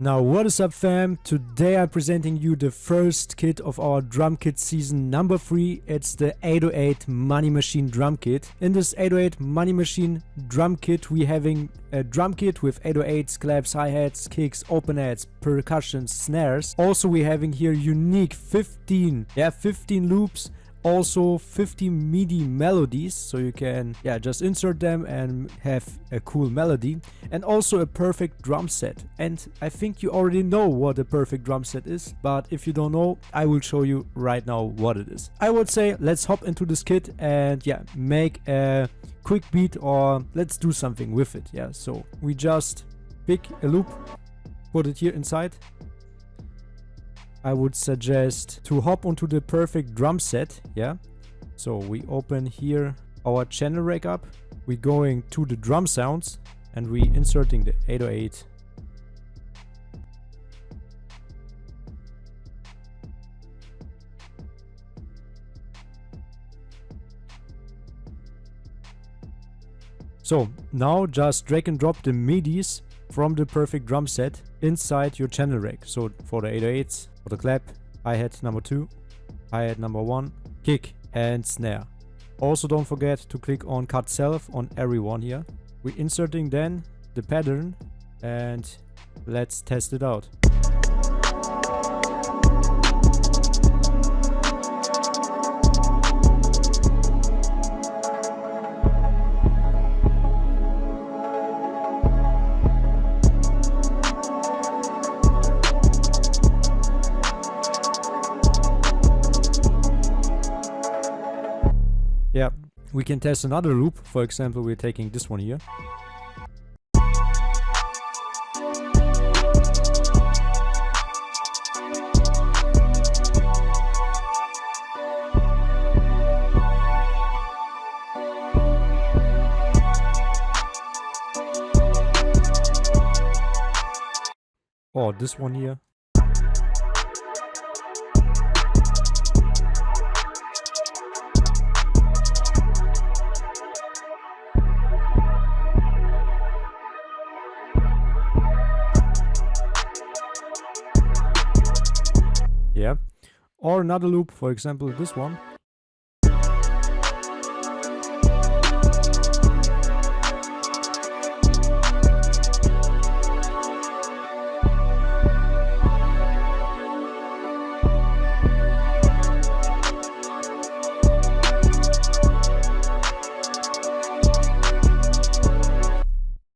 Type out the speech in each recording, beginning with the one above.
Now what is up fam, today I'm presenting you the first kit of our drum kit season number 3. It's the 808 Money Machine drum kit. In this 808 Money Machine drum kit we having a drum kit with 808s, claps, hi-hats, kicks, open hats, percussions, snares. Also we having here unique 15 loops. Also 15 Midi melodies, so you can just insert them and have a cool melody, and also a perfect drum set. And I think you already know what a perfect drum set is, but if you don't know, I will show you right now what it is. I would say let's hop into this kit and make a quick beat, or let's do something with it. So we just pick a loop, put it here inside. I would suggest to hop onto the perfect drum set. So we open here our channel rack up, we going to the drum sounds and we inserting the 808. So now just drag and drop the midis from the perfect drum set inside your channel rack. So for the 808s, for the clap, hi-hat number 2, hi-hat number 1, kick and snare. Also don't forget to click on cut self on every one here. We're inserting then the pattern and let's test it out. We can test another loop. For example, we're taking this one here. Or this one here. Or another loop, for example this one.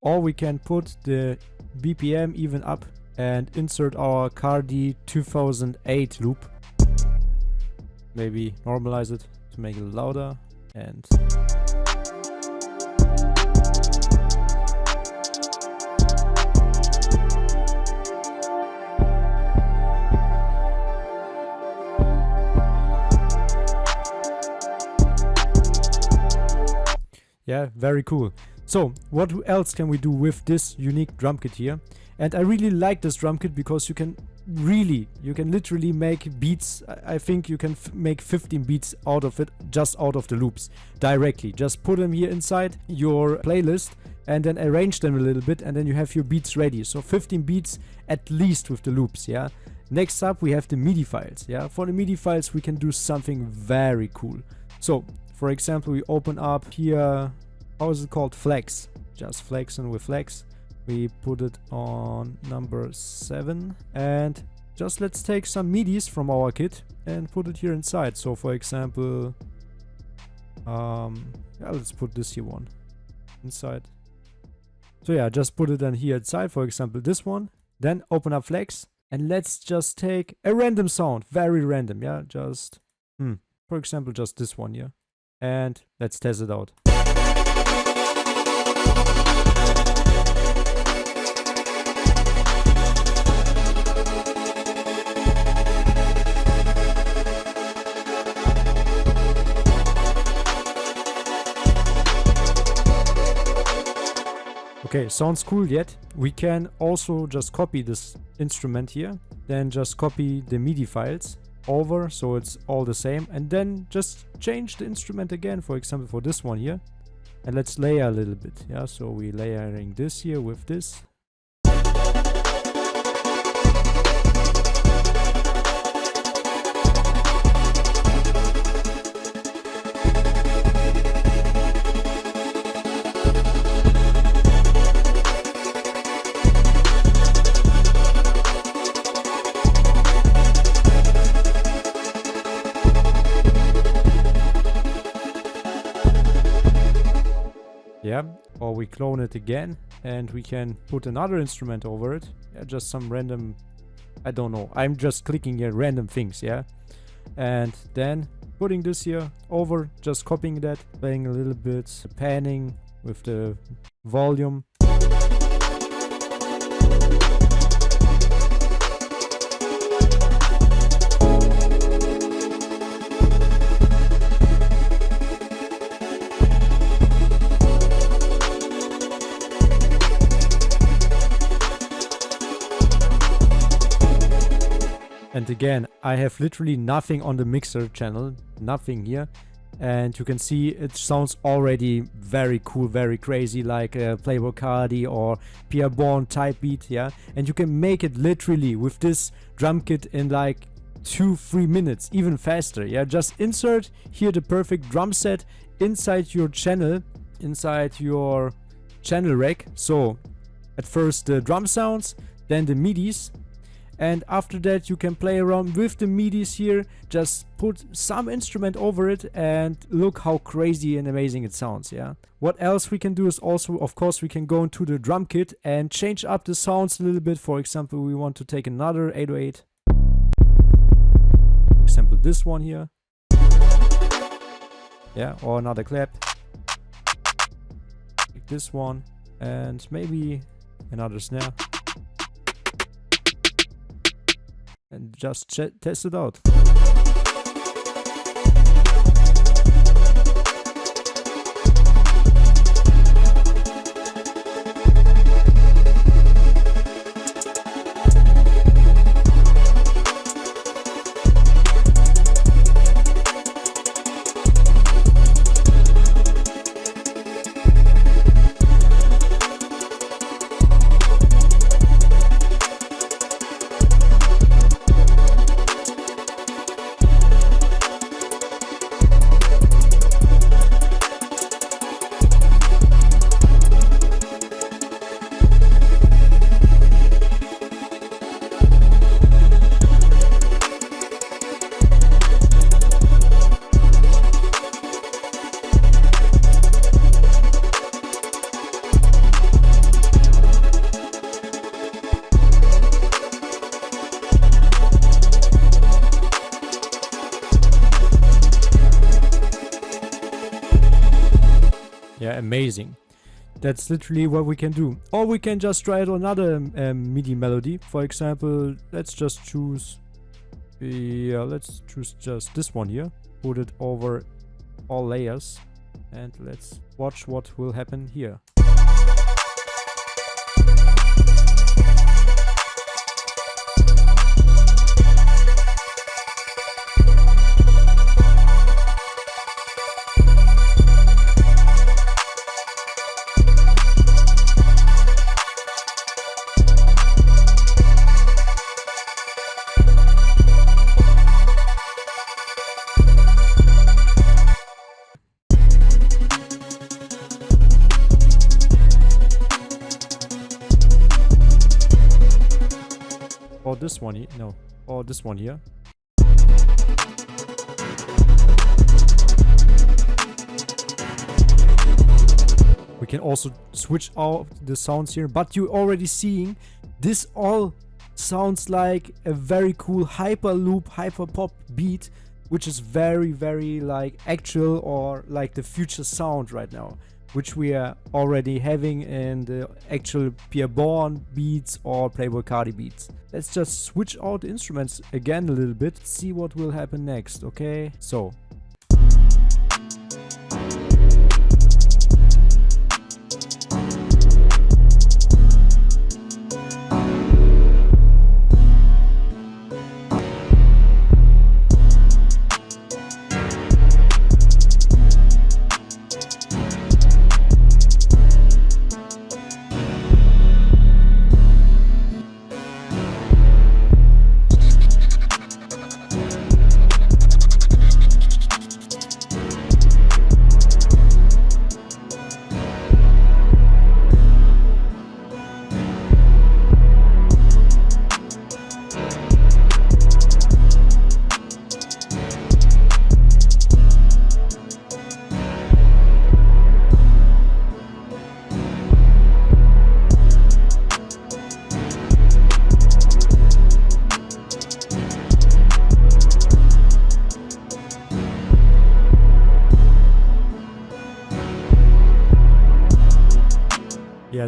Or we can put the BPM even up and insert our Cardi 2008 loop. Maybe normalize it to make it louder and very cool. So what else can we do with this unique drum kit here? And I really like this drum kit because you can literally make beats. I think you can make 15 beats out of it, just out of the loops directly. Just put them here inside your playlist and then arrange them a little bit, and then you have your beats ready. So 15 beats at least with the loops. Next up we have the MIDI files. For the MIDI files we can do something very cool. So for example, we open up here, how is it called, flex. Just flexing with flex. We put it on number 7 and just let's take some midis from our kit and put it here inside. So for example, let's put this here one inside. So just put it then here inside, for example this one. Then open up flex and let's just take a random sound, very random, just for example just this one here, and let's test it out. Okay, sounds cool yet. We can also just copy this instrument here, then just copy the MIDI files over so it's all the same, and then just change the instrument again, for example for this one here, and let's layer a little bit. So we're layering this here with this. Or we clone it again and we can put another instrument over it. Yeah, just some random, I don't know. I'm just clicking here random things, yeah. And then putting this here over, just copying that, playing a little bit, panning with the volume. And again, I have literally nothing on the mixer channel, nothing here. And you can see it sounds already very cool, very crazy, like a Playboi Cardi or Pierre Bourne type beat, yeah. And you can make it literally with this drum kit in like 2-3 minutes, even faster, yeah. Just insert here the perfect drum set inside your channel rack. So at first the drum sounds, then the midis. And after that you can play around with the midis here, just put some instrument over it and look how crazy and amazing it sounds, yeah. What else we can do is also, of course, we can go into the drum kit and change up the sounds a little bit. For example, we want to take another 808. For example, this one here. Yeah, or another clap. Like this one. And maybe another snare. And just test it out. Yeah, amazing. That's literally what we can do. Or we can just try out another MIDI melody. For example, let's just choose, let's choose just this one here. Put it over all layers and let's watch what will happen here. Or this one here, no, or this one here. We can also switch out the sounds here, but you're already seeing this all sounds like a very cool hyper loop, hyper pop beat, which is very, very like actual or like the future sound right now, which we are already having in the actual Pierre Bourne beats or Playboi Cardi beats. Let's just switch out the instruments again a little bit, see what will happen next, okay? So.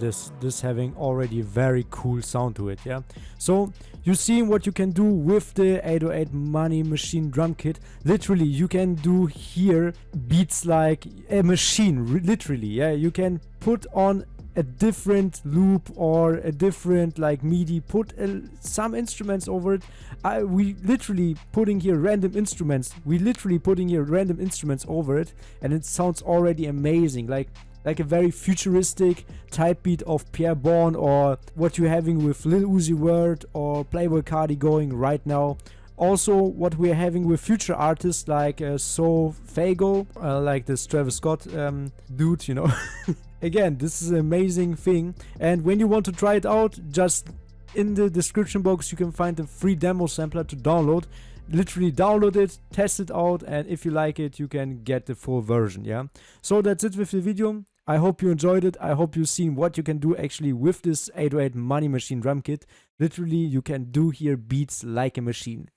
yeah, this having already very cool sound to it. Yeah, so you see what you can do with the 808 Money Machine drum kit. Literally, you can do here beats like a machine, literally. Yeah, you can put on a different loop or a different like MIDI, put some instruments over it. We literally putting here random instruments over it, and it sounds already amazing, like a very futuristic type beat of Pierre Bourne, or what you're having with Lil Uzi Vert or Playboi Cardi going right now. Also, what we're having with future artists like So Fago, like this Travis Scott dude, you know. Again, this is an amazing thing, and when you want to try it out, just in the description box you can find a free demo sampler to download. Literally download it, test it out, and if you like it, you can get the full version. Yeah, so that's it with the video. I hope you enjoyed it. I hope you've seen what you can do actually with this 808 Money Machine drum kit. Literally, you can do here beats like a machine.